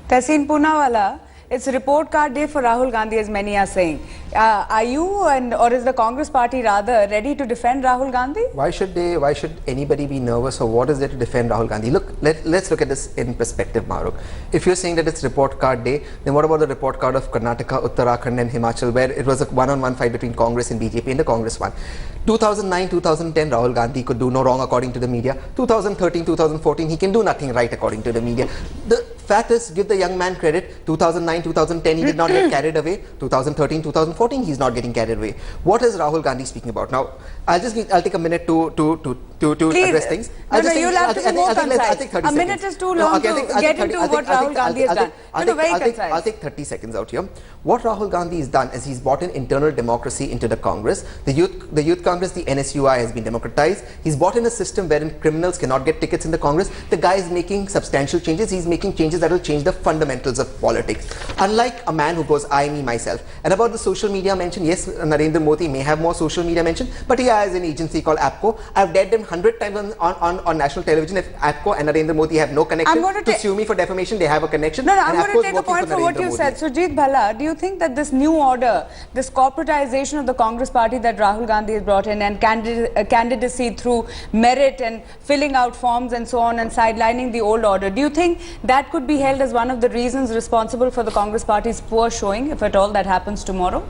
Tehseen Poonawalla, it's report card day for Rahul Gandhi, as many are saying. Are you or is the Congress party rather ready to defend Rahul Gandhi? Why should anybody be nervous, or what is there to defend Rahul Gandhi? Look, let's look at this in perspective, Maruk. If you're saying that it's report card day, then what about the report card of Karnataka, Uttarakhand and Himachal, where it was a one-on-one fight between Congress and BJP and the Congress won? 2009, 2010, Rahul Gandhi could do no wrong according to the media. 2013, 2014, he can do nothing right according to the media. The fact is, give the young man credit. 2009, 2010, he did not get carried away. 2013, 2014, he's not getting carried away. What is Rahul Gandhi speaking about? Now, I'll take a minute to address things. You'll have to be more concise. A minute is too long to get into what Rahul Gandhi has done. I'll take 30 seconds out here. What Rahul Gandhi has done is he's brought in internal democracy into the Congress. The youth Congress, the NSUI has been democratized. He's brought in a system wherein criminals cannot get tickets in the Congress. The guy is making substantial changes. He's making changes that will change the fundamentals of politics. Unlike a man who goes, I, me, myself. And about the social media mention, yes, Narendra Modi may have more social media mention, but he has an agency called APCO. I've dared him 100 times on national television. If APCO and Narendra Modi have no connection to sue me for defamation, they have a connection. No, I'm going to take a point for what you said. Sujit Bhalla, do you think that this new order, this corporatization of the Congress party that Rahul Gandhi has brought in, and candidacy through merit and filling out forms and so on and sidelining the old order, do you think that could be held as one of the reasons responsible for the Congress party's poor showing, if at all that happens tomorrow?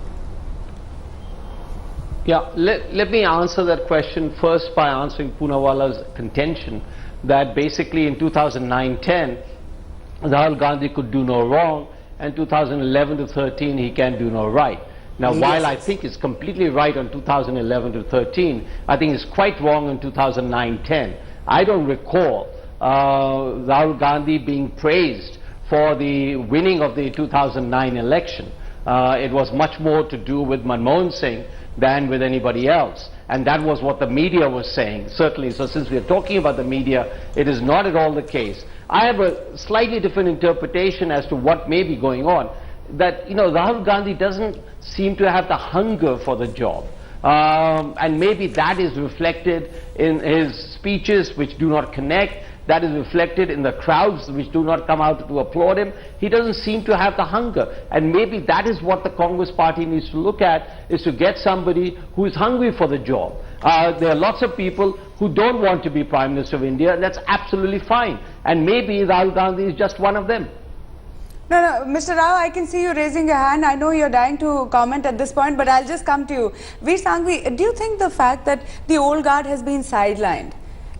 Yeah, let me answer that question first by answering Poonawalla's contention that basically in 2009-10, Rahul Gandhi could do no wrong, and 2011 to 13 he can do no right. Now, while I think it's completely right on 2011 to 13, I think it's quite wrong in 2009-10. I don't recall Rahul Gandhi being praised for the winning of the 2009 election. It was much more to do with Manmohan Singh than with anybody else. And that was what the media was saying, certainly. So since we're talking about the media, it is not at all the case. I have a slightly different interpretation as to what may be going on. That, you know, Rahul Gandhi doesn't seem to have the hunger for the job. And maybe that is reflected in his speeches which do not connect. That is reflected in the crowds which do not come out to applaud him. He doesn't seem to have the hunger. And maybe that is what the Congress party needs to look at, is to get somebody who is hungry for the job. There are lots of people who don't want to be Prime Minister of India, and that's absolutely fine. And maybe Rahul Gandhi is just one of them. No, Mr. Rao, I can see you raising your hand. I know you're dying to comment at this point, but I'll just come to you. Veer Sanghvi, do you think the fact that the old guard has been sidelined,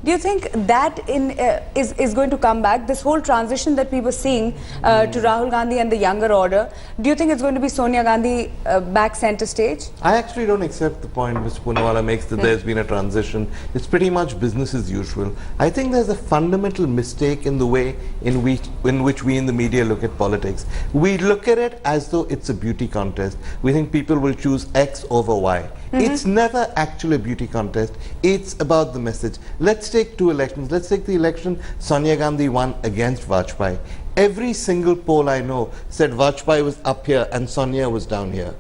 do you think that is going to come back? This whole transition that we were seeing to Rahul Gandhi and the younger order, do you think it's going to be Sonia Gandhi back center stage? I actually don't accept the point Mr. Poonawalla makes that there's been a transition. It's pretty much business as usual. I think there's a fundamental mistake in the way in which we in the media look at politics. We look at it as though it's a beauty contest. We think people will choose X over Y. It's never actually a beauty contest. It's about the message. Let's take two elections. Let's take the election Sonia Gandhi won against Vajpayee. Every single poll I know said Vajpayee was up here and Sonia was down here.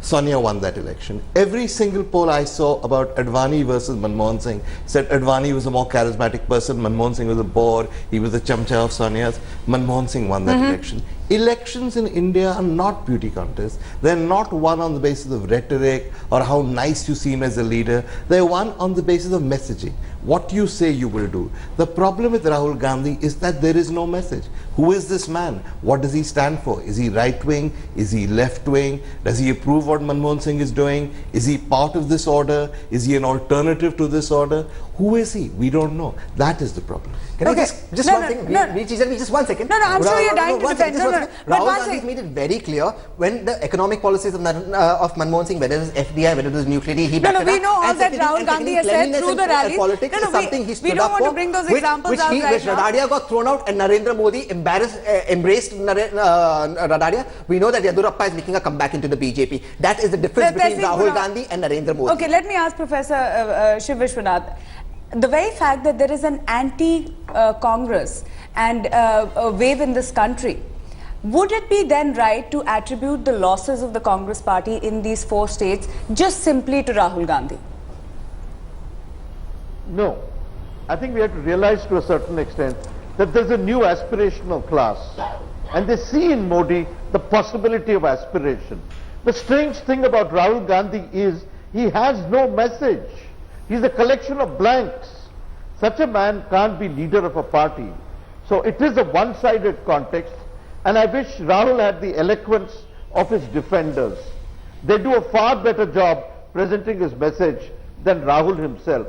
Sonia won that election. Every single poll I saw about Advani versus Manmohan Singh said Advani was a more charismatic person, Manmohan Singh was a bore, he was a chamcha of Sonia's. Manmohan Singh won that election. Elections in India are not beauty contests. They're not won on the basis of rhetoric or how nice you seem as a leader. They're won on the basis of messaging. What you say you will do. The problem with Rahul Gandhi is that there is no message. Who is this man? What does he stand for? Is he right-wing? Is he left-wing? Does he approve what Manmohan Singh is doing? Is he part of this order? Is he an alternative to this order? Who is he? We don't know. That is the problem. Can I just one thing? Just 1 second. No, I'm sure you're dying to defend. Rahul Gandhi made it very clear when the economic policies of Manmohan Singh, whether it was FDI, whether it was nuclear, he backed it up. We know all that Rahul Gandhi has said through the rally. Politics is something he stood we don't up want for, to bring those examples out right now. Which Radadia got thrown out and Narendra Modi embraced Radadia. We know that Yadurappa is making a comeback into the BJP. That is the difference between Rahul Gandhi and Narendra Modi. Okay, let me ask Professor Shiv Vishwanath. The very fact that there is an anti-Congress and a wave in this country, would it be then right to attribute the losses of the Congress party in these 4 states just simply to Rahul Gandhi? No. I think we have to realize to a certain extent that there's a new aspirational class and they see in Modi the possibility of aspiration. The strange thing about Rahul Gandhi is he has no message. He's a collection of blanks. Such a man can't be leader of a party. So it is a one-sided context, and I wish Rahul had the eloquence of his defenders. They do a far better job presenting his message than Rahul himself.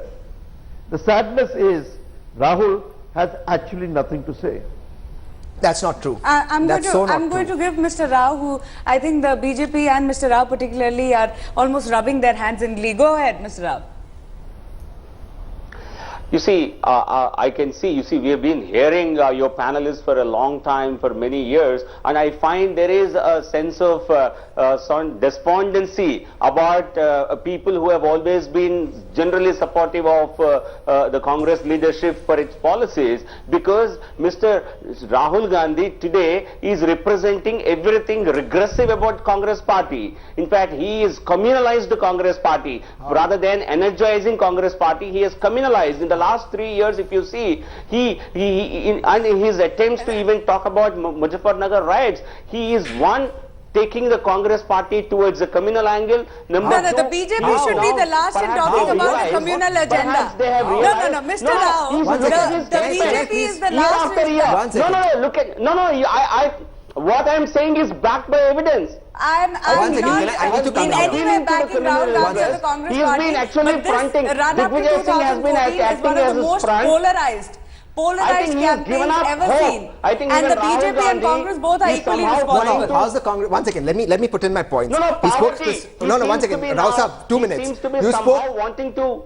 The sadness is Rahul has actually nothing to say. That's not true. I'm That's going to give Mr. Rao, who I think the BJP and Mr. Rao particularly are almost rubbing their hands in glee. Go ahead, Mr. Rao. You see, I can see, we have been hearing your panelists for a long time, for many years, and I find there is a sense of some despondency about people who have always been generally supportive of the Congress leadership for its policies, because Mr. Rahul Gandhi today is representing everything regressive about Congress party. In fact, he is communalized the Congress party. Rather than energizing Congress party, he has communalized. In the last 3 years, if you see, in his attempts to even talk about Muzaffarnagar riots, he is one taking the Congress party towards a communal angle. Number the BJP should be the last in talking about the communal agenda. No, Mr. Rao, the BJP is the last. What I am saying is backed by evidence. I'm not in any way backing Rahul Gandhi or the Congress party. He's been actually fronting. Digvijay Singh has been acting as the most polarized campaigns ever seen. And the BJP and Congress both are equally responsible. How's the Congress? One second, let me put in my points. One second. Rao Saab, 2 minutes. He seems to be somehow wanting to.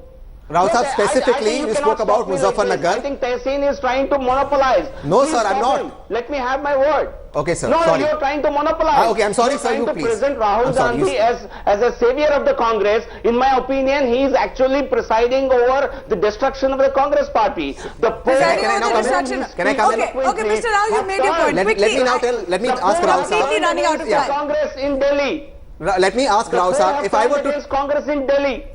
Rao Saab, specifically, you spoke about Muzaffarnagar. I think Tehseen is trying to monopolize. No, sir, I'm not. Let me have my word. Okay, sir. No, sorry. you're trying to monopolize. Okay, I'm sorry, sir. You please. please. Present Rahul Gandhi as a savior of the Congress. In my opinion, he is actually presiding over the destruction of the Congress party. The Can I come in? Okay, Mr. Rao, you made your point. Let me ask Rao Saab. Completely running out of time. Congress in Delhi. Let me ask Rao Saab, if I were to Congress in Delhi.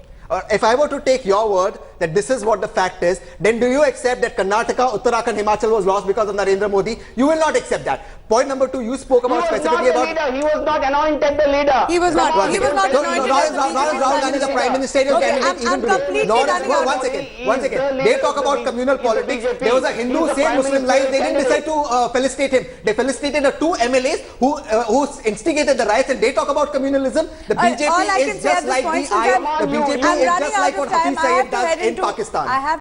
If I were to take your word that this is what the fact is, then do you accept that Karnataka, Uttarakhand, Himachal was lost because of Narendra Modi? You will not accept that. Point number 2, you spoke about specifically about... He was not anointed the leader. He was not anointed. Rahul Gandhi is the Prime Ministerial candidate even today. One second. They talk about communal politics. There was a Hindu saved Muslim life. They didn't decide to felicitate him. They felicitated the 2 MLAs who instigated the riots, and they talk about communalism. The BJP is just like the BJP is just like what Hafiz Saeed does in Pakistan.